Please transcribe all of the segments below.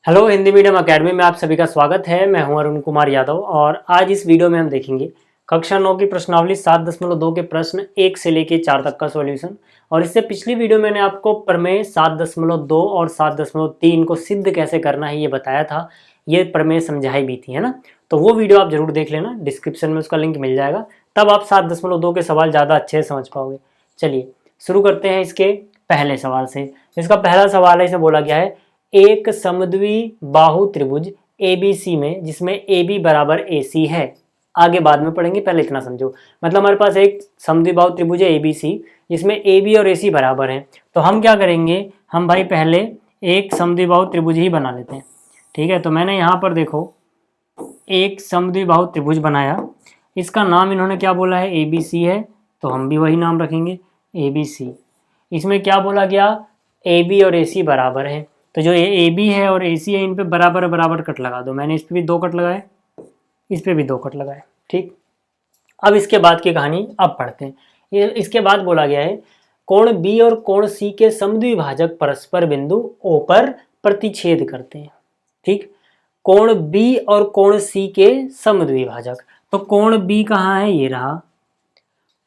Hello Hindi medium academy में आप सभी का स्वागत है। मैं हूं अरुण कुमार यादव और आज इस वीडियो में हम देखेंगे कक्षा 9 की प्रश्नावली 7.2 के प्रश्न 1 से लेकर 4 तक का सॉल्यूशन। और इससे पिछली वीडियो मैंने आपको प्रमेय 7.2 और 7.3 को सिद्ध कैसे करना है ये बताया था। ये प्रमेय समझाई भी थी, है ना। तो वो वीडियो आप जरूर देख लेना, डिस्क्रिप्शन में उसका लिंक मिल जाएगा। तब आप 7.2 के सवाल ज़्यादा अच्छे से समझ पाओगे। चलिए शुरू करते हैं इसके पहले सवाल से। इसका पहला सवाल है, इसमें बोला गया है एक समद्वि बाहु त्रिभुज ABC में जिसमें AB बराबर AC है। आगे बाद में पढ़ेंगे, पहले इतना समझो। मतलब हमारे पास एक समद्वि बाहु त्रिभुज है ABC जिसमें AB और AC बराबर हैं। तो हम क्या करेंगे, हम भाई पहले एक समद्वि बाहु त्रिभुज ही बना लेते हैं। ठीक है, तो मैंने यहाँ पर देखो एक समद्वि बाहु त्रिभुज बनाया। इसका नाम इन्होंने क्या बोला है, ABC है, तो हम भी वही नाम रखेंगे ABC। इसमें क्या बोला गया, AB और AC बराबर है, तो जो ए बी है और ए सी है इन पे बराबर बराबर कट लगा दो। मैंने इस पे भी 2 कट लगाए, इस पे भी 2 कट लगाए। ठीक, अब इसके बाद की कहानी अब पढ़ते हैं। इसके बाद बोला गया है कोण बी और कोण सी के समद्विभाजक परस्पर बिंदु ओ पर प्रतिच्छेद करते हैं। ठीक, कोण बी और कोण सी के समद्विभाजक, तो कोण बी कहाँ है, ये रहा।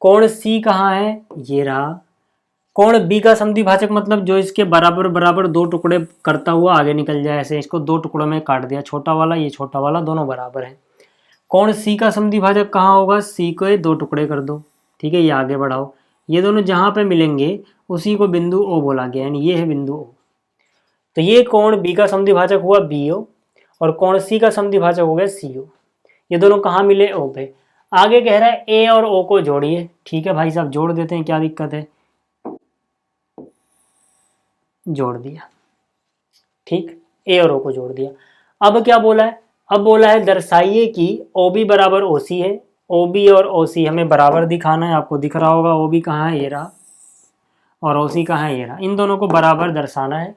कोण सी कहाँ है, ये रहा। कोण बी का समद्विभाजक मतलब जो इसके बराबर बराबर 2 टुकड़े करता हुआ आगे निकल जाए, ऐसे इसको 2 टुकड़ों में काट दिया, छोटा वाला ये छोटा वाला दोनों बराबर हैं। कोण सी का समद्विभाजक कहाँ होगा, सी को 2 टुकड़े कर दो। ठीक है, ये आगे बढ़ाओ, ये दोनों जहाँ पे मिलेंगे उसी को बिंदु ओ बोला गया, यानी ये है बिंदु ओ। तो ये कोण बी का समद्विभाजक हुआ BO और कोण सी का समद्विभाजक हो गया CO। ये दोनों कहाँ मिले, ओ पे। आगे कह रहा है ए और ओ को जोड़िए। ठीक है भाई साहब, जोड़ देते हैं, क्या दिक्कत है, जोड़ दिया। ठीक, ए और ओ को जोड़ दिया। अब क्या बोला है, अब बोला है दर्शाइए कि OB बराबर OC है। OB और OC हमें बराबर दिखाना है। आपको दिख रहा होगा OB कहाँ है, ये रहा, और OC कहाँ है, ये रहा। इन दोनों को बराबर दर्शाना है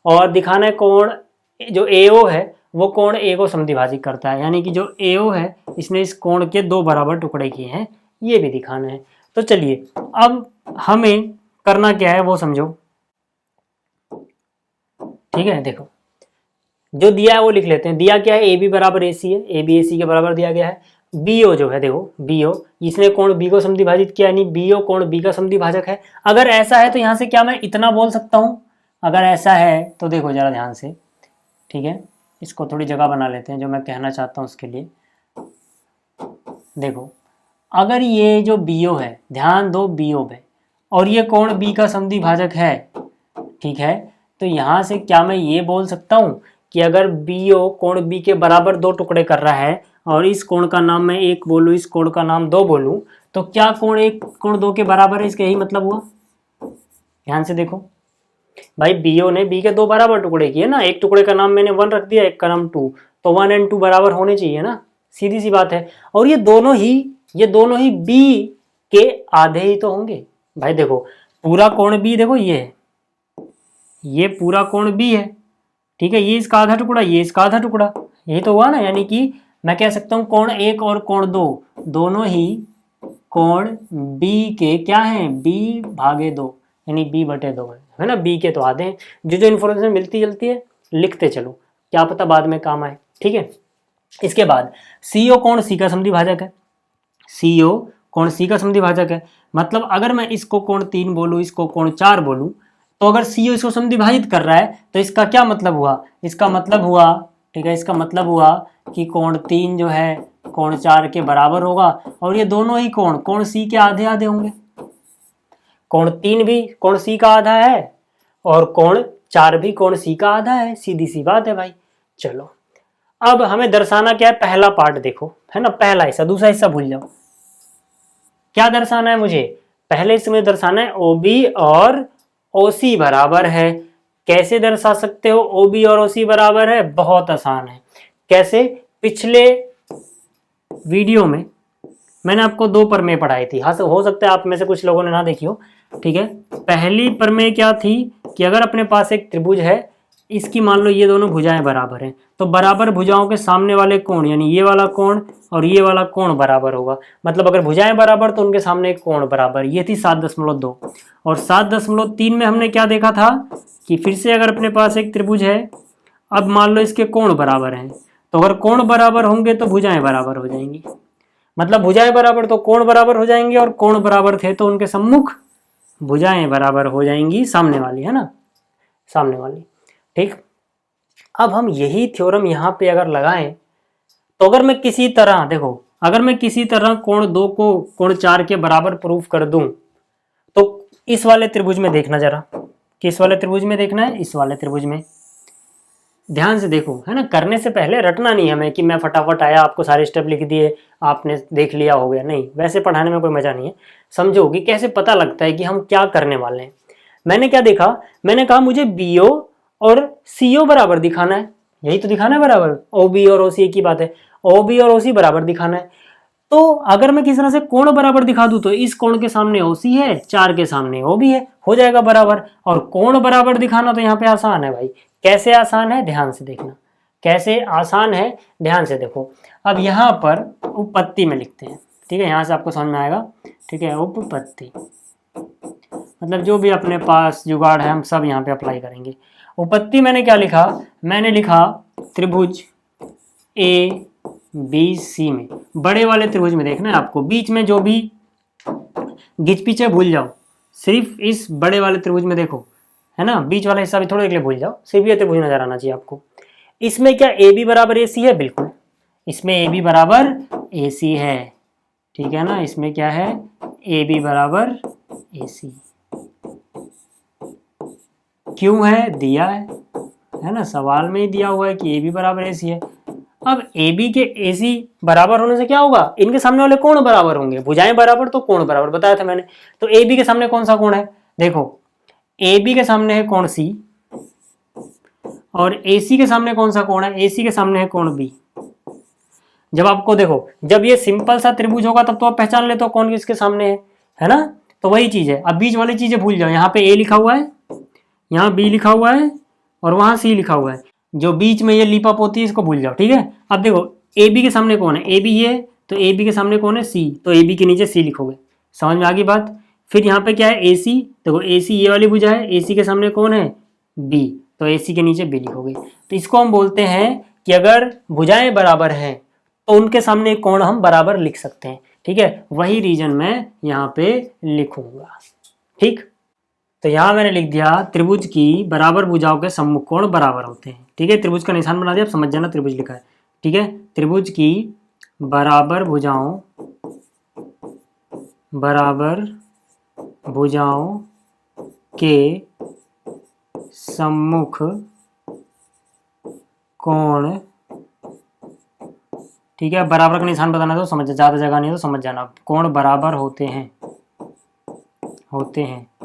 और दिखाना है कोण जो AO है वो कोण A को समद्विभाजित करता है, यानी कि जो AO है इसने इस कोण के 2 बराबर टुकड़े किए हैं, ये भी दिखाना है। तो चलिए अब हमें करना क्या है वो समझो। ठीक है, देखो जो दिया है वो लिख लेते हैं। दिया क्या है, AB बराबर AC है, AB AC के बराबर दिया गया है। BO जो है, देखो BO इसने कोण B को समद्विभाजित किया, यानी BO कोण B का समद्विभाजक है। अगर ऐसा है तो यहाँ से क्या मैं इतना बोल सकता हूँ, अगर ऐसा है तो देखो जरा ध्यान से। ठीक है, इसको थोड़ी जगह बना लेते हैं जो मैं कहना चाहता हूँ उसके लिए। देखो अगर ये जो BO है, ध्यान दो BO पे, और ये कोण B का समद्विभाजक है, ठीक है, तो यहाँ से क्या मैं ये बोल सकता हूँ कि अगर BO कोण B के बराबर 2 टुकड़े कर रहा है और इस कोण का नाम मैं 1 बोलूँ, इस कोण का नाम 2 बोलूँ, तो क्या कोण 1 कोण 2 के बराबर है, इसका यही मतलब हुआ। ध्यान से देखो भाई, BO ने B के 2 बराबर टुकड़े किए ना, एक टुकड़े का नाम मैंने 1 रख दिया, एक का नाम 2, तो 1 और 2 बराबर होने चाहिए ना, सीधी सी बात है। और ये दोनों ही B के आधे ही तो होंगे। भाई देखो पूरा कोण B, देखो ये है, ये पूरा कोण B है। ठीक है, ये इसका आधा टुकड़ा, ये इसका आधा टुकड़ा, यही तो हुआ ना। यानी कि मैं कह सकता हूँ कोण 1 और कोण 2 दोनों ही कोण B के क्या हैं, B/2, यानी B/2 है ना। B के तो आधे हैं। जो इन्फॉर्मेशन मिलती जलती है लिखते चलो, क्या पता बाद में काम आए। ठीक है, इसके बाद CO कोण C का समद्विभाजक है। CO कोण C का समद्विभाजक है, मतलब अगर मैं इसको कोण 3 बोलूँ, इसको कोण 4 बोलूँ, तो अगर CO इसको समद्विभाजित कर रहा है तो इसका क्या मतलब हुआ, इसका मतलब हुआ, ठीक है, इसका मतलब हुआ कि कोण 3 जो है कोण 4 के बराबर होगा, और ये दोनों ही कोण C के आधे आधे होंगे। कोण 3 भी कोण C का आधा है और कोण 4 भी कोण C का आधा है, सीधी सी बात है भाई। चलो अब हमें दर्शाना क्या है, पहला पार्ट देखो, है ना, पहला हिस्सा, दूसरा हिस्सा भूल जाओ। क्या दर्शाना है मुझे, पहले इसमें दर्शाना है OB और OC बराबर है। कैसे दर्शा सकते हो OB और OC बराबर है, बहुत आसान है। कैसे, पिछले वीडियो में मैंने आपको 2 प्रमेय पढ़ाई थी। हाँ, हो सकता है आप में से कुछ लोगों ने ना देखी हो। ठीक है, पहली प्रमेय क्या थी कि अगर अपने पास एक त्रिभुज है, इसकी मान लो ये दोनों भुजाएं बराबर हैं, तो बराबर भुजाओं के सामने वाले कोण, यानी ये वाला कोण और ये वाला कोण बराबर होगा। मतलब अगर भुजाएं बराबर तो उनके सामने एक कोण बराबर। ये थी 7.2। और 7.3 में हमने क्या देखा था कि फिर से अगर अपने पास एक त्रिभुज है अब मान लो इसके कोण बराबर हैं, तो अगर कोण बराबर होंगे तो भुजाएं बराबर हो जाएंगी। मतलब भुजाएं बराबर तो कोण बराबर हो जाएंगे, और कोण बराबर थे तो उनके सम्मुख भुजाएं बराबर हो जाएंगी, सामने वाली, है ना, सामने वाली। ठीक, अब हम यही थ्योरम यहाँ पे अगर लगाएं, तो अगर मैं किसी तरह, देखो, अगर मैं किसी तरह कोण 2 को कोण 4 के बराबर प्रूफ कर दूं, तो इस वाले त्रिभुज में देखना जरा, किस वाले त्रिभुज में देखना है, इस वाले त्रिभुज में। ध्यान से देखो, है ना, करने से पहले रटना नहीं हमें कि मैं फटाफट आया, आपको सारे स्टेप लिख दिए, आपने देख लिया, हो गया, नहीं, वैसे पढ़ाने में कोई मजा नहीं है। समझो कि कैसे पता लगता है कि हम क्या करने वाले हैं। मैंने क्या देखा, मैंने कहा मुझे बीओ और सीओ बराबर दिखाना है, यही तो दिखाना है बराबर, ओ बी और ओ सी एक ही बात है, ओ बी और ओ सी बराबर दिखाना है। तो अगर मैं किसी तरह से कोण बराबर दिखा दूं, तो इस कोण के सामने ओ सी है, 4 के सामने ओ बी है, हो जाएगा बराबर। और कोण बराबर दिखाना तो यहाँ पे आसान है भाई। कैसे आसान है, ध्यान से देखना, कैसे आसान है, ध्यान से देखो। अब यहाँ पर उपपत्ति में लिखते हैं, ठीक है, यहाँ से आपको समझ में आएगा। ठीक है, उपपत्ति मतलब जो भी अपने पास जुगाड़ है हम सब यहाँ पे अप्लाई करेंगे। उपपत्ति मैंने क्या लिखा, मैंने लिखा त्रिभुज ए बी सी में, बड़े वाले त्रिभुज में देखना है आपको, बीच में जो भी घिच पीछे भूल जाओ, सिर्फ इस बड़े वाले त्रिभुज में देखो, है ना, बीच वाला हिस्सा भी थोड़ा देर के लिए भूल जाओ, सिर्फ ये त्रिभुज नजर आना चाहिए आपको। इसमें क्या ए बी बराबर ए सी है, बिल्कुल, इसमें ए बी बराबर ए सी है, ठीक है ना, इसमें क्या है, ए बी बराबर ए सी। क्यों है, दिया है ना, सवाल में ही दिया हुआ है कि ए बी बराबर ए सी है। अब ए बी के ए सी बराबर होने से क्या होगा, इनके सामने वाले कोण बराबर होंगे, भुजाएं बराबर तो कोण बराबर, बताया था मैंने। तो ए बी के सामने कौन सा कोण है, देखो, ए बी के सामने है कोण सी, और ए सी के सामने कौन सा कोण है, ए सी के सामने है कोण बी। जब आपको देखो, जब ये सिंपल सा त्रिभुज होगा तब तो आप पहचान लेते हो कौन किसके सामने है ना, तो वही चीज है। अब बीच वाली चीजें भूल जाओ, यहाँ पे ए लिखा हुआ है, यहाँ बी लिखा हुआ है, और वहां सी लिखा हुआ है, जो बीच में ये लीपअप होती है इसको भूल जाओ, ठीक है। अब देखो ए बी के सामने कौन है, ए बी ये, तो ए बी के सामने कौन है, सी, तो ए बी के नीचे सी लिखोगे, समझ में आ गई बात। फिर यहाँ पे क्या है, ए सी, देखो ए सी ये वाली भुजा है, ए सी के सामने कौन है, बी, तो ए सी के नीचे बी लिखोगे। तो इसको हम बोलते हैं कि अगर भुजाएं बराबर हैं तो उनके सामने कोण हम बराबर लिख सकते हैं, ठीक है। वही रीजन मैं यहाँ पे लिखूंगा, ठीक। तो यहाँ मैंने लिख दिया त्रिभुज की बराबर भुजाओं के सम्मुख कोण बराबर होते हैं, ठीक है। त्रिभुज का निशान बना दिया, अब समझ जाना त्रिभुज लिखा है, ठीक है। त्रिभुज की बराबर भुजाओं के सम्मुख कोण, ठीक है। बराबर का निशान बताना तो समझ, ज्यादा जगह नहीं तो समझ जाना, कोण बराबर होते हैं,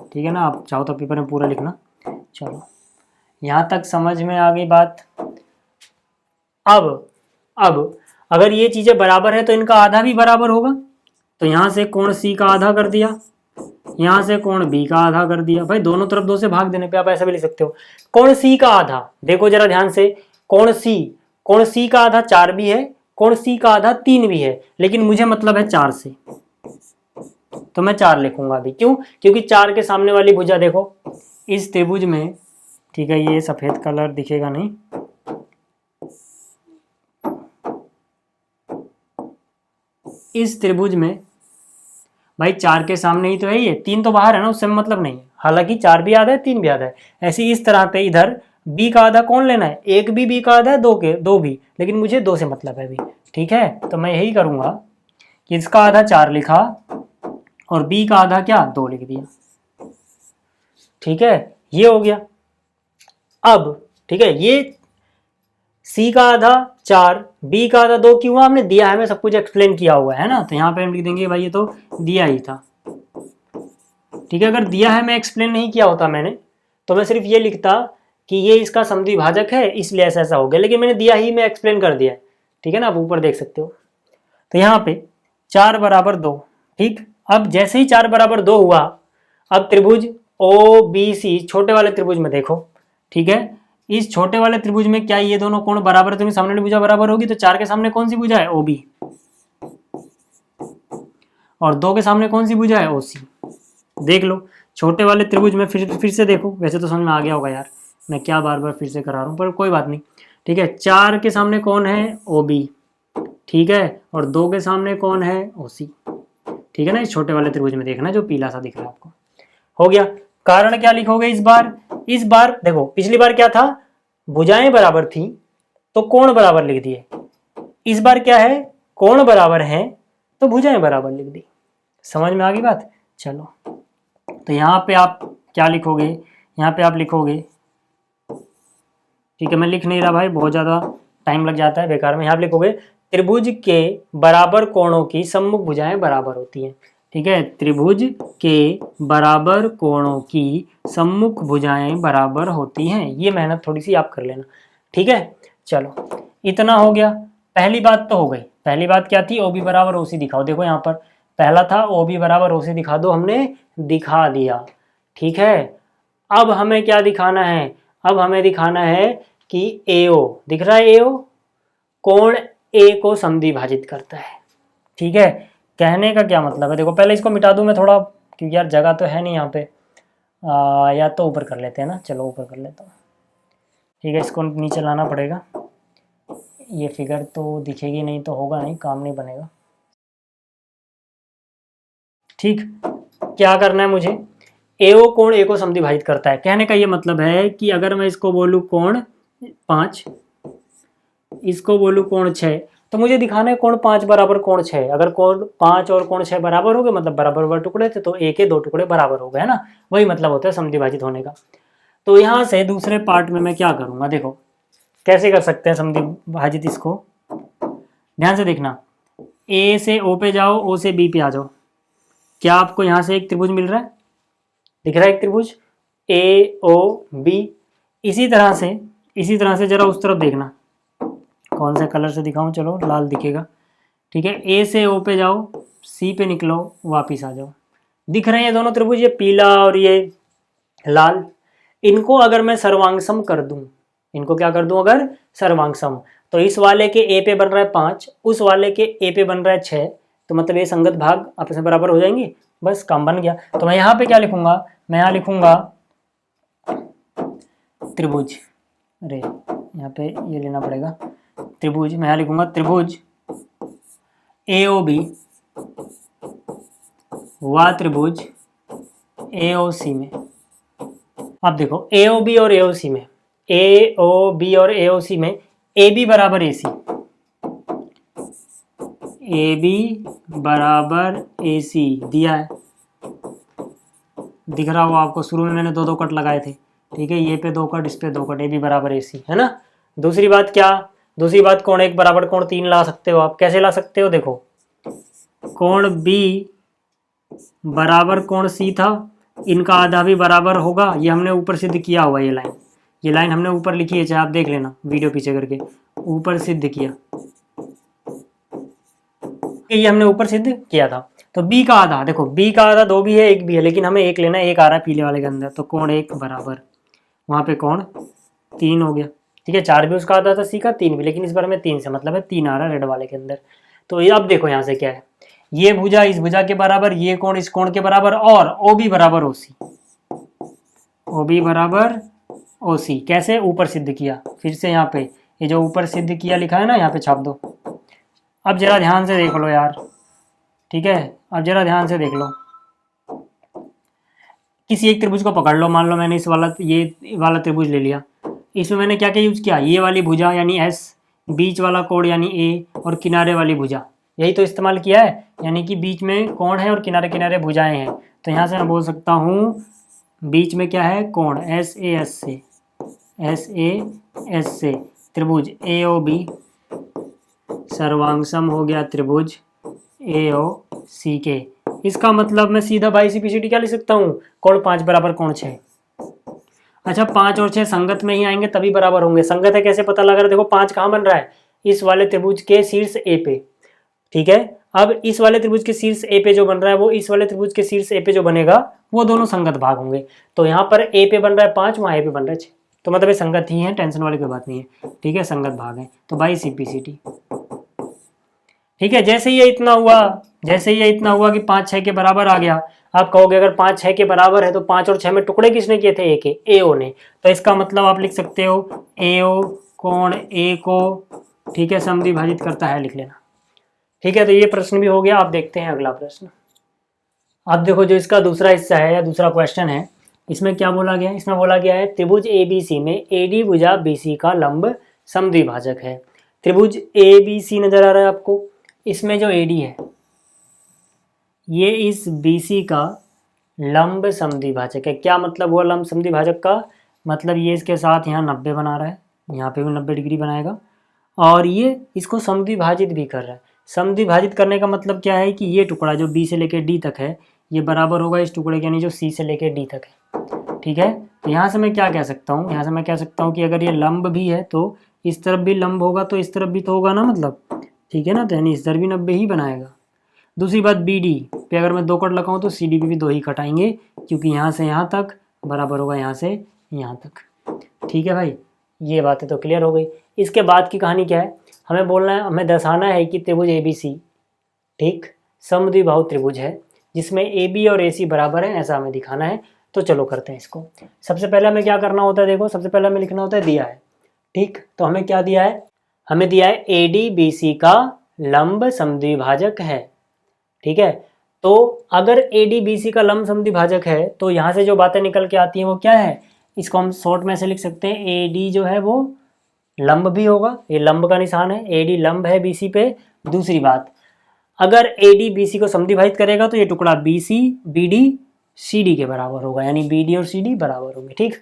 ठीक है ना। आप चाहो तो पेपर में पूरा लिखना। चलो यहाँ तक समझ में आ गई बात। अब अगर ये चीजें बराबर है तो इनका आधा भी बराबर होगा, तो यहाँ से कोण सी का आधा कर दिया, यहाँ से कोण बी का आधा कर दिया। भाई दोनों तरफ 2 से भाग देने पे आप ऐसा भी लिख सकते हो, कोण सी का आधा, देखो जरा ध्यान से, कोण सी का आधा 4 भी है, कोण सी का आधा 3 भी है, लेकिन मुझे मतलब है 4 से, तो मैं 4 लिखूंगा अभी। क्यों, क्योंकि 4 के सामने वाली भुजा देखो इस त्रिभुज में, ठीक है, ये सफेद कलर दिखेगा नहीं, इस त्रिभुज में भाई 4 के सामने ही तो है, ये 3 तो बाहर है ना, उससे मतलब नहीं है। हालांकि 4 भी आधा है, 3 भी आधा है। ऐसे इस तरह पे इधर बी का आधा कौन लेना है, एक भी बी का आधा है, 2 भी, लेकिन मुझे 2 से मतलब है अभी, ठीक है। तो मैं यही करूंगा कि इसका आधा 4 लिखा और बी का आधा क्या 2 लिख दिया, ठीक है, ये हो गया। अब ठीक है, ये सी का आधा 4, बी का आधा 2 क्यों, हमने दिया है, मैं सब कुछ एक्सप्लेन किया हुआ है ना, तो यहाँ पे हम लिख देंगे भाई ये तो दिया ही था, ठीक है। अगर दिया है, मैं एक्सप्लेन नहीं किया होता मैंने, तो मैं सिर्फ ये लिखता कि ये इसका समद्विभाजक है इसलिए ऐसा ऐसा हो गया, लेकिन मैंने दिया ही, मैं एक्सप्लेन कर दिया, ठीक है ना, आप ऊपर देख सकते हो। तो यहाँ पे 4 बराबर 2, ठीक। अब जैसे ही 4 बराबर 2 हुआ, अब त्रिभुज ओ बी सी छोटे वाले त्रिभुज में देखो, ठीक है, इस छोटे वाले त्रिभुज में क्या ये दोनों कोण बराबर है, तो सामने वाली भुजा बराबर होगी, तो 4 के सामने कौन सी भुजा है, ओ बी, और 2 के सामने कौन सी भुजा है, ओ सी। देख लो छोटे वाले त्रिभुज में फिर से देखो, वैसे तो समझ में आ गया होगा यार, मैं क्या बार बार फिर से करा रहा हूँ, पर कोई बात नहीं। ठीक है, 4 के सामने कौन है, ओ बी। ठीक है, और 2 के सामने कौन है, ओ सी। ठीक है ना, इस छोटे वाले त्रिभुज में देखना जो पीला सा दिख रहा है आपको। हो गया। कारण क्या लिखोगे इस बार? इस बार देखो, पिछली बार क्या था, भुजाएं बराबर थी तो कोण बराबर लिख दिए। इस बार क्या है, कोण बराबर है तो भुजाएं बराबर लिख दी। समझ में आ गई बात? चलो, तो यहां पे आप क्या लिखोगे, यहां पे आप लिखोगे, ठीक है मैं लिख नहीं रहा भाई, बहुत ज्यादा टाइम लग जाता है बेकार में। यहां पे लिखोगे त्रिभुज के बराबर कोणों की सम्मुख भुजाएं बराबर होती हैं। ठीक है, त्रिभुज के बराबर कोणों की सम्मुख भुजाएं बराबर होती हैं। ये मेहनत थोड़ी सी आप कर लेना। ठीक है, चलो इतना हो गया। पहली बात तो हो गई। पहली बात क्या थी, ओ बी बराबर ओ सी दिखाओ। देखो यहाँ पर पहला था ओ बी बराबर ओ सी दिखा दो, हमने दिखा दिया। ठीक है, अब हमें क्या दिखाना है, अब हमें दिखाना है कि एओ दिख रहा है, एओ कोण ए को समद्विभाजित करता है। ठीक है, कहने का क्या मतलब है, देखो पहले इसको मिटा दूं मैं थोड़ा, क्योंकि यार जगह तो है नहीं यहाँ पे। या तो ऊपर कर लेते हैं ना, चलो ऊपर कर लेता हूँ। ठीक है, इसको नीचे लाना पड़ेगा, ये फिगर तो दिखेगी नहीं तो होगा नहीं, काम नहीं बनेगा। ठीक, क्या करना है मुझे, एओ कोण ए को समद्विभाजित करता है। कहने का ये मतलब है कि अगर मैं इसको बोलूँ कोण 5, इसको बोलूँ कोण 6, तो मुझे दिखाना है कोण 5 बराबर कोण 6। अगर कोण 5 और कोण 6 बराबर हो गए, मतलब बराबर बराबर टुकड़े थे, तो ए के 2 टुकड़े बराबर हो गए, है ना, वही मतलब होता है समद्विभाजित होने का। तो यहाँ से दूसरे पार्ट में मैं क्या करूँगा, देखो कैसे कर सकते हैं समद्विभाजित इसको, ध्यान से देखना। ए से ओ पे जाओ, ओ से बी पे आ जाओ। क्या आपको यहाँ से एक त्रिभुज मिल रहा है, दिख रहा है एक त्रिभुज ए ओ बी। इसी तरह से जरा उस तरफ देखना, कौन से कलर से दिखाऊं, चलो लाल दिखेगा। ठीक है, ए से ओ पे जाओ, सी पे निकलो, वापिस आ जाओ। दिख रहे हैं ये दोनों त्रिभुज, ये पीला और ये लाल। इनको अगर मैं सर्वांगसम कर दूं, इनको क्या कर दूं अगर सर्वांगसम, तो इस वाले के ए पे बन रहा है 5, उस वाले के ए पे बन रहा है 6, तो मतलब ये संगत भाग आपस में बराबर हो जाएंगे, बस काम बन गया। तो मैं यहाँ पे क्या लिखूंगा, मैं यहाँ लिखूंगा त्रिभुज, अरे यहाँ पे ये लेना पड़ेगा त्रिभुज, मैं यहाँ लिखूंगा त्रिभुज ए ओ बी व त्रिभुज ए ओ सी में। अब देखो ए ओ बी और ए ओ सी में, ए ओ बी और ए ओ सी में ए बी बराबर ए सी, ए बी बराबर ए सी दिया है, दिख रहा हो आपको, शुरू में मैंने 2 कट लगाए थे। ठीक है, ये पे 2 कट, इस पे 2 कट, ए बी बराबर ए सी, है ना। दूसरी बात क्या, दूसरी बात कोण 1 बराबर कोण 3 ला सकते हो आप। कैसे ला सकते हो, देखो कोण बी बराबर कोण सी था, इनका आधा भी बराबर होगा, ये हमने ऊपर सिद्ध किया हुआ, ये लाइन हमने ऊपर लिखी है, चाहे आप देख लेना वीडियो पीछे करके, ऊपर सिद्ध किया, ये हमने ऊपर सिद्ध किया था। तो b का आधा, देखो b का आधा 2 भी है 1 भी है, लेकिन हमें 1 लेना है, 1 आ रहा है पीले वाले के अंदर, तो कोण 1 बराबर वहां पे कोण 3 हो गया। ठीक है, 4 भी उसका आधा था, c का 3 भी, लेकिन इस बार में 3 से मतलब है 3 आ रहा है रेड वाले के अंदर। तो ये अब देखो यहाँ से क्या है, ये भुजा इस भुजा के बराबर, ये कोण इस कोण के बराबर, और ओ बी बराबर ओ सी, ओ बी बराबर ओ सी। कैसे, ऊपर सिद्ध किया, फिर से यहाँ पे ये जो ऊपर सिद्ध किया लिखा है ना, यहाँ पे छाप दो। अब जरा ध्यान से देख लो यार, ठीक है, अब जरा ध्यान से देख लो, किसी एक त्रिभुज को पकड़ लो, मान लो मैंने इस वाला, ये वाला त्रिभुज ले लिया, इसमें मैंने क्या क्या यूज किया, ये वाली भुजा यानी एस, बीच वाला कोण यानी ए, और किनारे वाली भुजा, यही तो इस्तेमाल किया है, यानी कि बीच में कोण है और किनारे किनारे भुजाएं हैं। तो यहाँ से मैं बोल सकता हूँ बीच में क्या है, कोण एस ए एस से त्रिभुज ए ओ बी सर्वांग सम हो गया त्रिभुज ए ओ सी के। इसका मतलब मैं सीधा by C P C T क्या लिख सकता हूँ, कोण 5 बराबर कोण 6। अच्छा, 5 और 6 संगत में ही आएंगे तभी बराबर होंगे, संगत है कैसे पता लगा रहा है, देखो 5 कहाँ बन रहा है, इस वाले त्रिभुज के शीर्ष ए पे। ठीक है, अब इस वाले त्रिभुज के शीर्ष ए पे जो बन रहा है, वो इस वाले त्रिभुज के शीर्ष ए पे जो बनेगा, वो दोनों संगत भाग होंगे। तो यहाँ पर ए पे बन रहा है 5, वहाँ ए पे बन रहा है 6, तो मतलब ये संगत ही है, टेंशन वाली कोई बात नहीं है। ठीक है, संगत भाग है, तो by C P C T. ठीक है, जैसे ही ये इतना हुआ, जैसे ही ये इतना हुआ कि 5 6 के बराबर आ गया, आप कहोगे अगर 5 6 के बराबर है तो 5 और 6 में टुकड़े किसने किए थे? ए के, एओ ने। तो इसका मतलब आप लिख सकते हो एओ कोण ए को, ठीक है, समद्विभाजित करता है, लिख लेना। ठीक है, तो ये प्रश्न भी हो गया। आप देखते हैं अगला प्रश्न। अब देखो जो इसका दूसरा हिस्सा है या दूसरा क्वेश्चन है, इसमें क्या बोला गया है? इसमें बोला गया है त्रिभुज एबीसी में एडी भुजा बीसी का लंब समद्विभाजक है। त्रिभुज एबीसी नजर आ रहा है आपको, इसमें जो एडी है ये इस बीसी का लंब समद्विभाजक है। क्या मतलब हुआ लंब समद्विभाजक का? मतलब ये इसके साथ यहाँ 90 बना रहा है, यहाँ पे भी 90 डिग्री बनाएगा, और ये इसको समद्विभाजित भी कर रहा है। समद्विभाजित करने का मतलब क्या है कि ये टुकड़ा जो बी से लेकर डी तक है ये बराबर होगा इस टुकड़े के, यानी जो सी से लेकर डी तक है। ठीक है, तो यहाँ से मैं क्या कह सकता हूँ? यहाँ से मैं कह सकता हूँ कि अगर ये लंब भी है तो इस तरफ भी लंब होगा तो इस तरफ भी तो होगा ना, मतलब, ठीक है ना, तो यानी इस तरफ भी 90 ही बनाएगा। दूसरी बात, बी डी पे अगर मैं 2 कट लगाऊँ तो सी डी पे भी 2 ही कटाएंगे, क्योंकि यहाँ से यहाँ तक बराबर होगा यहाँ से यहाँ तक। ठीक है भाई, ये बातें तो क्लियर हो गई। इसके बाद की कहानी क्या है? हमें बोलना है, हमें दर्शाना है कि त्रिभुज एबीसी, ठीक, समद्विबाहु त्रिभुज है जिसमें ए बी और ए सी बराबर है, ऐसा हमें दिखाना है। तो चलो करते हैं इसको। सबसे पहले हमें क्या करना होता है? देखो, सबसे पहले हमें लिखना होता है दिया है, ठीक, तो हमें क्या दिया है? हमें दिया है ए डी बी सी का लंब समद्विभाजक है। ठीक है, तो अगर ए डी बी सी का लंब समद्विभाजक है तो यहाँ से जो बातें निकल के आती हैं वो क्या है? इसको हम शॉर्ट में से लिख सकते हैं, ए डी जो है वो लंब भी होगा, ये लंब का निशान है, ए डी लंब है बी सी पे। दूसरी बात, अगर ए डी बी सी को समद्विभाजित करेगा तो ये टुकड़ा B C B D C D के बराबर होगा, यानी बी डी और सी डी बराबर होंगे। ठीक,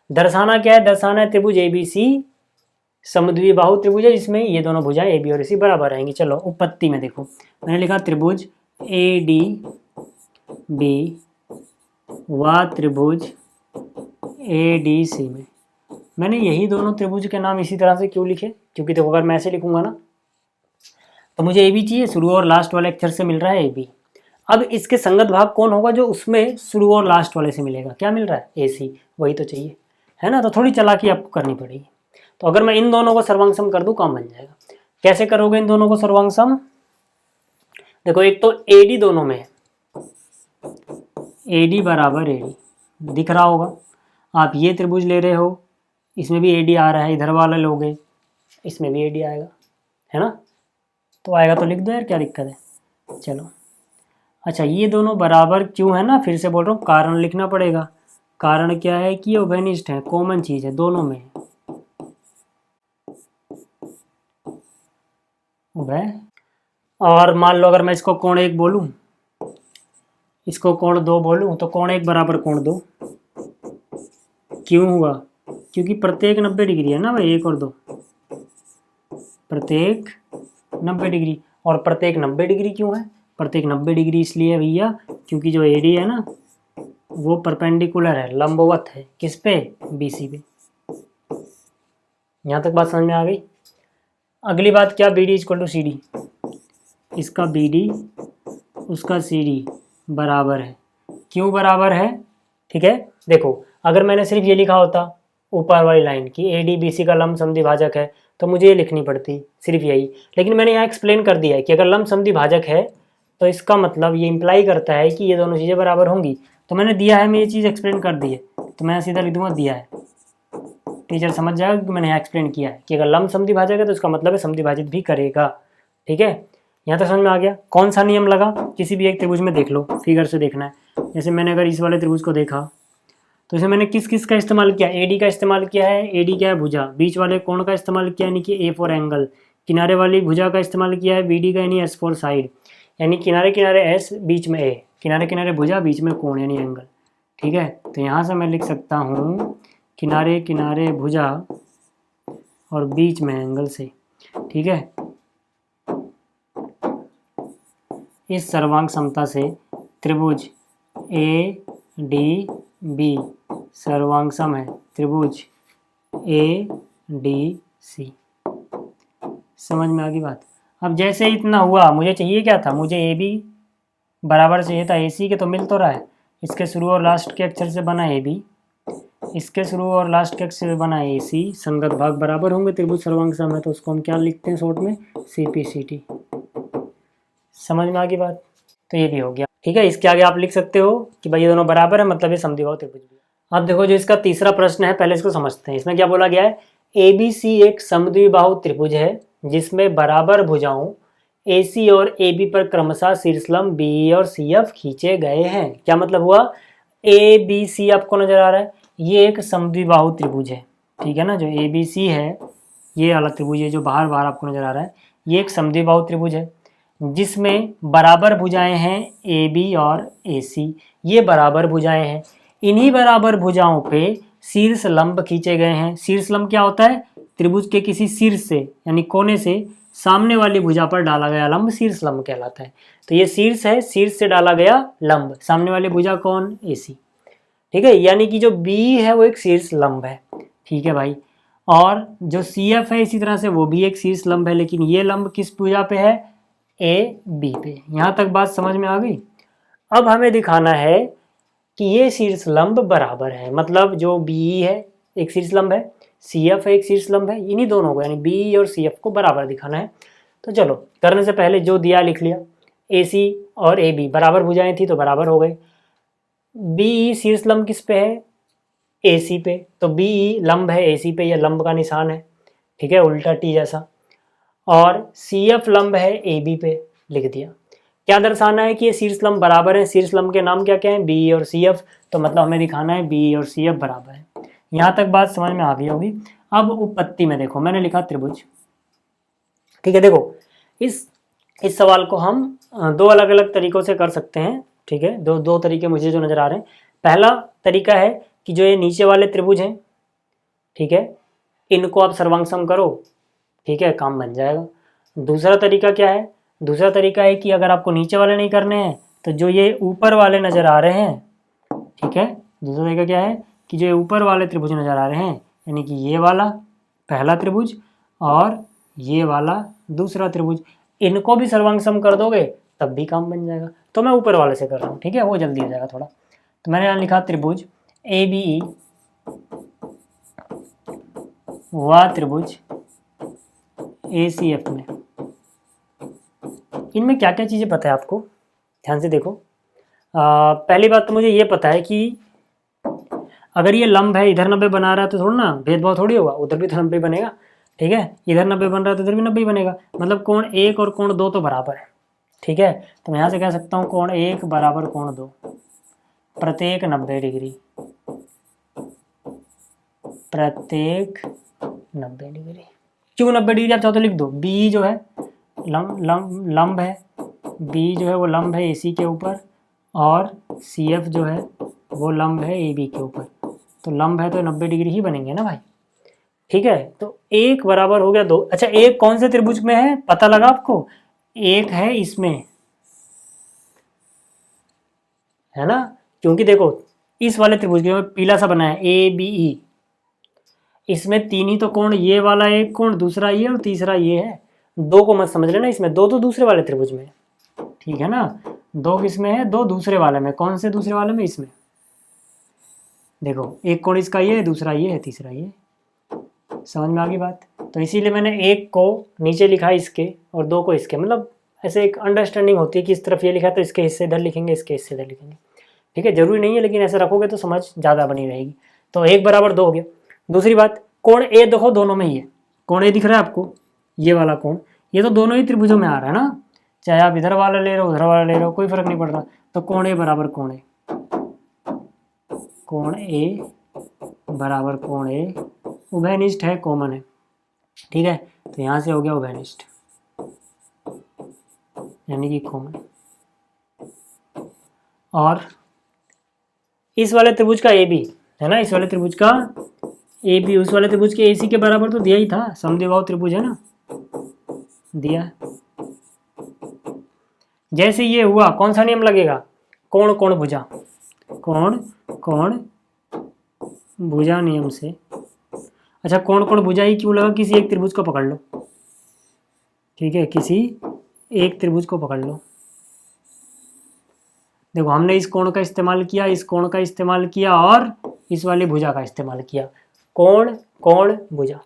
दर्शाना क्या है? दर्शाना है त्रिभुज ए बी सी समद्विबाहु त्रिभुज है जिसमें ये दोनों भुजाएं ए बी और ए सी बराबर रहेंगी। चलो उपपत्ति में देखो, मैंने लिखा त्रिभुज ए डी बी व त्रिभुज ए डी सी में। मैंने यही दोनों त्रिभुज के नाम इसी तरह से क्यों लिखे? क्योंकि देखो अगर मैं ऐसे लिखूंगा ना तो मुझे ए बी चाहिए, शुरू और लास्ट वाले अक्षर से मिल रहा है ए बी। अब इसके संगत भाग कौन होगा? जो उसमें शुरू और लास्ट वाले से मिलेगा। क्या मिल रहा है? ए सी, वही तो चाहिए, है ना। तो थोड़ी चालाकी आपको करनी पड़ेगी। तो अगर मैं इन दोनों को सर्वांग कर दूं काम बन जाएगा। कैसे करोगे इन दोनों को सर्वांग? देखो, एक तो ए डी दोनों में है, ए डी बराबर ए डी दिख रहा होगा। आप ये त्रिभुज ले रहे हो, इसमें भी ए डी आ रहा है, इधर वाला लोगे इसमें भी ए डी आएगा, है ना। तो आएगा तो लिख दो यार, क्या दिक्कत है। चलो, अच्छा, ये दोनों बराबर क्यों है ना, फिर से बोल रहा हूँ, कारण लिखना पड़ेगा। कारण क्या है कि ये उभयनिष्ठ है, कॉमन चीज है, दोनों में है उभय। और मान लो अगर मैं इसको कोण 1 बोलूं, इसको कोण 2 बोलूं, तो कोण 1 बराबर कोण 2 क्यों हुआ? क्योंकि प्रत्येक 90 डिग्री है ना भाई, 1 और 2 प्रत्येक 90 डिग्री। और प्रत्येक 90 डिग्री क्यों है? प्रत्येक 90 डिग्री इसलिए है भैया क्योंकि जो एडी है ना वो परपेंडिकुलर है, लंबवत है, किस पे? बीसी पे। यहाँ तक बात समझ में आ गई। अगली बात क्या? B D equal to C D. इसका बी डी उसका सी डी बराबर है। क्यों बराबर है? ठीक है, देखो अगर मैंने सिर्फ ये लिखा होता ऊपर वाली लाइन की ए डी बी सी का लंब समद्विभाजक है तो मुझे ये लिखनी पड़ती सिर्फ यही, लेकिन मैंने यहाँ एक्सप्लेन कर दिया है कि अगर लंब समद्विभाजक है तो इसका मतलब ये इंप्लाई करता है कि ये दोनों चीज़ें बराबर होंगी। तो मैंने दिया है, मैं ये चीज़ एक्सप्लेन कर दी है, तो मैं सीधा लिख दूंगा दिया है। टीचर समझ जाएगा कि मैंने यहाँ एक्सप्लेन किया है कि अगर लंब समद्विभाजक है तो इसका मतलब है समद्विभाजित भी करेगा। ठीक है, यहाँ तक समझ में आ गया। कौन सा नियम लगा? किसी भी एक त्रिभुज में देख लो, फिगर से देखना है। जैसे मैंने अगर इस वाले त्रिभुज को देखा तो इसमें मैंने किस किस का इस्तेमाल किया? एडी का इस्तेमाल किया है, एडी क्या है? भुजा। बीच वाले कोण का इस्तेमाल किया यानी कि ए फॉर एंगल। किनारे वाली भुजा का इस्तेमाल किया है, बी डी का यानी एस फॉर साइड, यानी किनारे किनारे एस बीच में ए, किनारे किनारे भुजा बीच में कोण यानी एंगल। ठीक है, तो यहाँ से मैं लिख सकता हूँ किनारे किनारे भुजा और बीच में एंगल से। ठीक है, इस सर्वांग समता से त्रिभुज ए डी बी सर्वांग सम है त्रिभुज ए डी सी। समझ में आ गई बात? अब जैसे इतना हुआ, मुझे चाहिए क्या था? मुझे ए बी बराबर चाहिए था ए सी के, तो मिल तो रहा है। इसके शुरू और लास्ट के अक्षर से बना ए बी, इसके शुरू और लास्ट के अक्षर से बना ए सी, संगत भाग बराबर होंगे, त्रिभुज सर्वांग सम है, तो उसको हम क्या लिखते हैं शॉर्ट में? C P C T. समझ में आ गई बात? तो ये भी हो गया। ठीक है, इसके आगे आप लिख सकते हो कि भाई ये दोनों बराबर है, मतलब ये समद्विबाहु त्रिभुज भी है। अब देखो जो इसका तीसरा प्रश्न है, पहले इसको समझते हैं। इसमें क्या बोला गया है, ABC एक समद्विबाहु त्रिभुज है जिसमें बराबर भुजाओं AC और AB पर क्रमशः शीर्षलंब BE और CF खींचे गए हैं। क्या मतलब हुआ, ABC आपको नजर आ रहा है, ये एक समद्विबाहु त्रिभुज है। ठीक है ना, जो ABC है ये वाला त्रिभुज है जो बाहर बाहर आपको नजर आ रहा है, ये एक समद्विबाहु त्रिभुज है जिसमें बराबर भुजाएं हैं AB और AC। ये बराबर भुजाएं हैं, इन्हीं बराबर भुजाओं पे शीर्ष लंब खींचे गए हैं। शीर्ष लंब क्या होता है, त्रिभुज के किसी शीर्ष से यानी कोने से सामने वाली भुजा पर डाला गया लंब शीर्ष लंब कहलाता है। तो ये शीर्ष है, शीर्ष से डाला गया लंब, सामने वाली भुजा कौन, AC। ठीक है, यानी कि जो B है वो एक शीर्ष लंब है। ठीक है भाई, और जो CF है इसी तरह से वो भी एक शीर्ष लंब है, लेकिन ये लंब किस भुजा पे है, AB पे। यहाँ तक बात समझ में आ गई। अब हमें दिखाना है कि ये शीर्ष लंब बराबर है, मतलब जो BE है एक शीर्ष लंब है, CF है एक शीर्ष लंब है, इन्हीं दोनों को यानी BE और CF को बराबर दिखाना है। तो चलो करने से पहले जो दिया लिख लिया, AC और AB बराबर भुजाएं थी तो बराबर हो गए। BE शीर्ष लंब किस पे है, AC पे, तो BE लंब है AC पे, यह लंब का निशान है। ठीक है, उल्टा T जैसा। और CF लंब है AB पे, लिख दिया। क्या दर्शाना है कि ये शीर्ष लंब बराबर है, शीर्ष लंब के नाम क्या क्या है, BE और CF। तो मतलब हमें दिखाना है BE और CF बराबर है। यहाँ तक बात समझ में आ गई होगी। अब उपपत्ति में देखो, मैंने लिखा त्रिभुज। ठीक है, देखो इस सवाल को हम दो अलग अलग तरीकों से कर सकते हैं। ठीक है, दो तरीके मुझे जो नजर आ रहे हैं। पहला तरीका है कि जो ये नीचे वाले त्रिभुज हैं, ठीक है, इनको आप सर्वांग करो, ठीक है, काम बन जाएगा। दूसरा तरीका क्या है, दूसरा तरीका है कि अगर आपको नीचे वाले नहीं करने हैं तो जो ये ऊपर वाले नजर आ रहे हैं, ठीक है, दूसरा तरीका क्या है कि जो ये ऊपर वाले त्रिभुज नजर आ रहे हैं, यानी कि ये वाला पहला त्रिभुज और ये वाला दूसरा त्रिभुज, इनको भी सर्वांग कर दोगे तब भी काम बन जाएगा। तो मैं ऊपर वाले से कर रहा हूँ, ठीक है, वो जल्दी हो जाएगा थोड़ा। तो मैंने यहाँ लिखा त्रिभुज ABE व त्रिभुज ACF में, इनमें क्या क्या चीज़ें पता है आपको, ध्यान से देखो। पहली बात तो मुझे ये पता है कि अगर ये लंब है, इधर 90 बना रहा है तो थोड़ा ना भेदभाव थोड़ी होगा, उधर भी तो 90 बनेगा। ठीक है, इधर 90 बन रहा है तो इधर भी 90 बनेगा, मतलब कोण 1 और कोण 2 तो बराबर है। ठीक है, तो मैं यहाँ से कह सकता हूँ कोण 1 बराबर कोण 2, प्रत्येक 90 डिग्री, प्रत्येक 90 डिग्री। क्यों 90 डिग्री, आप चाहो तो लिख दो। बी जो है लंब है, बी जो है वो लंब है AC के ऊपर, और CF जो है वो लंब है AB के ऊपर। तो लंब है तो 90 डिग्री ही बनेंगे ना भाई। ठीक है, तो 1 बराबर हो गया 2। अच्छा, 1 कौन से त्रिभुज में है पता लगा आपको, 1 है इसमें, है ना, क्योंकि देखो इस वाले त्रिभुज के पीला सा बना है ABE, इसमें 3 ही तो कोण, ये वाला एक कोण, दूसरा ये और तीसरा ये है। 2 को मत समझ लेना इसमें, 2 तो दूसरे वाले त्रिभुज में, ठीक है ना, 2 किसमें है, 2 दूसरे वाले में। कौन से दूसरे वाले में, इसमें देखो एक कोण इसका ये है, दूसरा ये है, तीसरा ये। समझ में आ गई बात। तो इसीलिए मैंने 1 को नीचे लिखा इसके और 2 को इसके, मतलब ऐसे एक अंडरस्टैंडिंग होती है कि इस तरफ ये लिखा है तो इसके हिस्से इधर लिखेंगे, इसके हिस्से इधर लिखेंगे। ठीक है, जरूरी नहीं है, लेकिन ऐसे रखोगे तो समझ ज़्यादा बनी रहेगी। तो 1 बराबर 2 हो गया। दूसरी बात, कोण A देखो दोनों में ही है, कोण A दिख रहा है आपको, ये वाला कोण, ये तो दोनों ही त्रिभुजों में आ रहा है ना, चाहे आप इधर वाला ले रहे हो उधर वाला ले रहे हो, कोई फर्क नहीं पड़ रहा। तो कोण A बराबर कोण A, कोण A बराबर कोण A उभयनिष्ठ है, कॉमन है। ठीक है, तो यहाँ से हो गया उभयनिष्ठ, यानी कि कॉमन। और इस वाले त्रिभुज का AB है ना, इस वाले त्रिभुज का AB उस वाले त्रिभुज के AC के बराबर तो दिया ही था, समद्विबाहु त्रिभुज है ना, दिया। जैसे ये हुआ, कौन सा नियम लगेगा, कोण कोण भुजा, कोण कोण भुजा नियम से। अच्छा, कोण कोण भुजा ही क्यों लगा, किसी एक त्रिभुज को पकड़ लो, ठीक है, किसी एक त्रिभुज को पकड़ लो। देखो हमने इस कोण का इस्तेमाल किया, इस कोण का इस्तेमाल किया और इस वाली भुजा का इस्तेमाल किया, कोण कोण भुजा।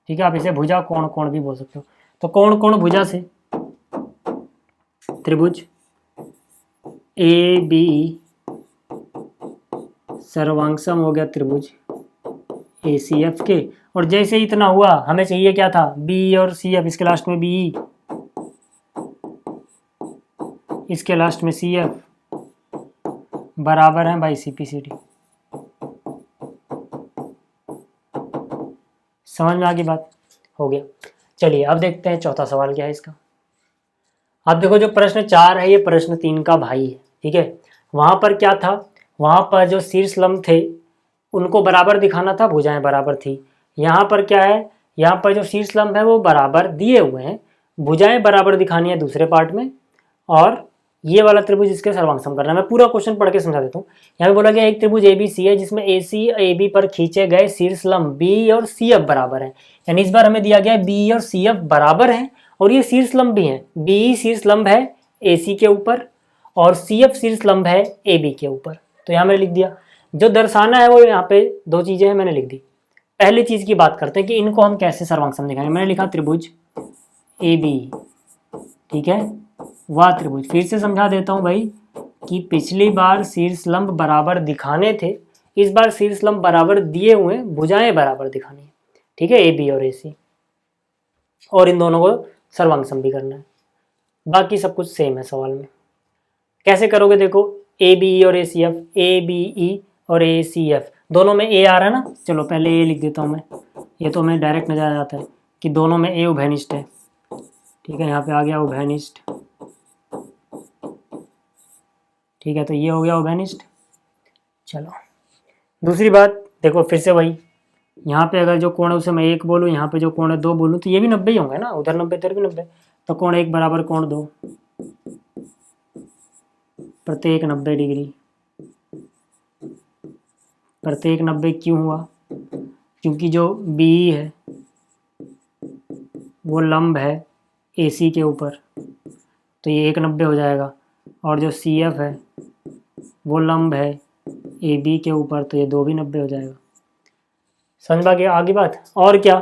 ठीक है, आप इसे भुजा कोण कोण भी बोल सकते हो। तो कोण कोण भुजा से त्रिभुज ए बी सर्वांगसम हो गया त्रिभुज ए सी एफ के। और जैसे इतना हुआ हमें चाहिए क्या था, बी और सी एफ, इसके लास्ट में बी, इसके लास्ट में सी एफ बराबर है by C P C D. समझ में आ गई बात? हो गया। चलिए अब देखते हैं चौथा सवाल क्या है इसका। अब देखो जो प्रश्न 4 है ये प्रश्न 3 का भाई है, ठीक है। वहां पर क्या था, वहां पर जो शीर्ष लंब थे उनको बराबर दिखाना था, भुजाएं बराबर थी। यहाँ पर क्या है, यहाँ पर जो शीर्ष लंब है वो बराबर दिए हुए हैं, भुजाएं बराबर दिखानी है दूसरे पार्ट में, और ये वाला त्रिभुज इसके सर्वांगसम करना है। मैं पूरा क्वेश्चन पढ़ के समझा देता हूँ। यहाँ पे बोला गया एक त्रिभुज ABC है जिसमें AC AB पर खींचे गए शीर्ष लंब B और CF बराबर है। यानी इस बार हमें दिया गया है B और CF बराबर हैं और ये शीर्ष लंब भी हैं। B शीर्ष लंब है AC के ऊपर और CF शीर्ष लंब है AB के ऊपर। तो यहाँ मैंने लिख दिया। जो दर्शाना है वो यहाँ पे दो चीजें हैं, मैंने लिख दी। पहली चीज की बात करते हैं कि इनको हम कैसे सर्वांगसम दिखाएंगे। मैंने लिखा त्रिभुज AB, ठीक है, वह त्रिभुज। फिर से समझा देता हूं भाई कि पिछली बार शीर्ष लंब बराबर दिखाने थे, इस बार शीर्ष लंब बराबर दिए हुए, भुजाएं बराबर दिखानी है, ठीक है, AB और AC, और इन दोनों को सर्वांगसम भी करना है। बाकी सब कुछ सेम है सवाल में। कैसे करोगे देखो, ABE और ACF, ABE और ACF दोनों में A आ रहा है ना। चलो पहले A लिख देता हूँ मैं, ये तो हमें डायरेक्ट नजर आ जाता है कि दोनों में A उभयनिष्ठ है, ठीक है। यहाँ पे आ गया उभयनिष्ठ, ठीक है, तो ये हो गया उभयनिष्ठ। चलो दूसरी बात देखो, फिर से वही, यहाँ पे अगर जो कोण है उसे मैं 1 बोलूँ, यहाँ पे जो कोण है 2 बोलूँ, तो ये भी 90 ही होंगे ना, उधर 90 इधर भी 90, तो कोण 1 बराबर कोण 2, प्रत्येक 90 डिग्री। प्रत्येक 90 क्यों हुआ? क्योंकि जो BE है वो लंब है AC के ऊपर, तो ये 1 90 हो जाएगा, और जो CF है वो लंब है AB के ऊपर, तो ये 2 भी 90 हो जाएगा। समझ में आगे बात? और क्या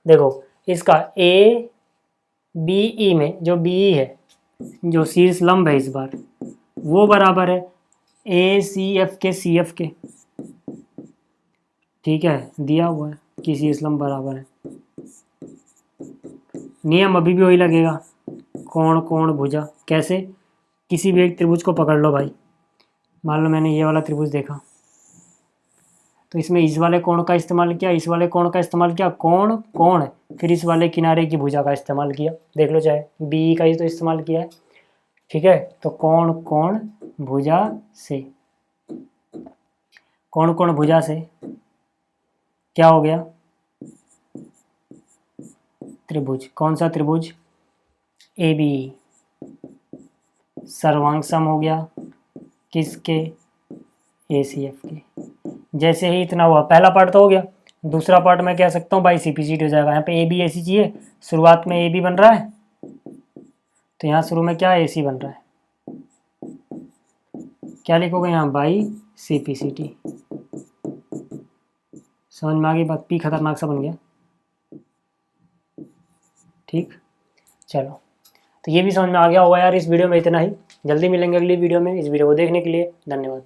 देखो, इसका ABE में जो BE है, जो शीर्ष लंब है इस बार, वो बराबर है ACF के CF के, ठीक है, दिया हुआ है कि शीर्ष लंब बराबर है। नियम अभी भी वही लगेगा, कोण कोण भुजा। कैसे? किसी भी एक त्रिभुज को पकड़ लो भाई, मान लो मैंने ये वाला त्रिभुज देखा, तो इसमें इस वाले कोण का इस्तेमाल किया, इस वाले कोण का इस्तेमाल किया, कोण कोण, फिर इस वाले किनारे की भुजा का इस्तेमाल किया। देख लो, चाहे BE का ही तो इस्तेमाल किया है, ठीक है। तो कोण कोण भुजा से, कोण कोण भुजा से क्या हो गया? त्रिभुज। कौन सा त्रिभुज? ABE सर्वांगसम हो गया किसके? ACF के। जैसे ही इतना हुआ, पहला पार्ट तो हो गया, दूसरा पार्ट मैं कह सकता हूँ बाई CPCD हो जाएगा। यहाँ पे AB AC चाहिए, शुरुआत में AB बन रहा है, तो यहाँ शुरू में क्या AC बन रहा है, क्या लिखोगे यहाँ? By CPCD। समझ में आ गई बात? P खतरनाक सा बन गया, ठीक। चलो, तो ये भी समझ में आ गया होगा यार। इस वीडियो में इतना ही, जल्दी मिलेंगे अगली वीडियो में। इस वीडियो को देखने के लिए धन्यवाद।